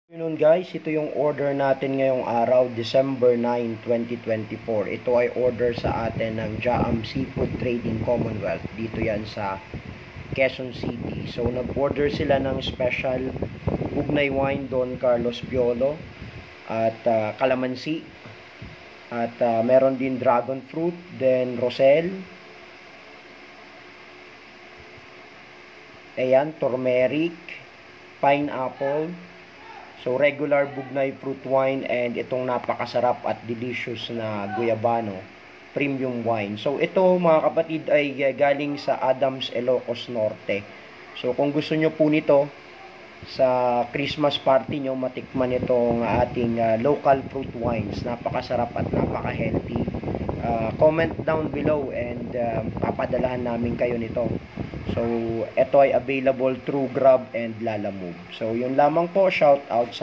Noon guys, ito yung order natin ngayong araw, December 9, 2024. Ito ay order sa atin ng Jaam Seafood Trading Commonwealth. Dito yan sa Quezon City. So nag-order sila ng special Bugnay Wine Don Carlos Piolo at Calamansi. At meron din dragon fruit, then rosel. Ayan, turmeric, pineapple. So, regular Bugnay fruit wine and itong napakasarap at delicious na Guyabano premium wine. So, ito mga kapatid ay galing sa Adams, Ilocos Norte. So, kung gusto nyo po nito sa Christmas party nyo, matikman itong ating local fruit wines. Napakasarap at napaka-healthy. Comment down below and papadalahan namin kayo nito. So, ito ay available through Grab and Lalamove. So, yun lamang po. Shout out sa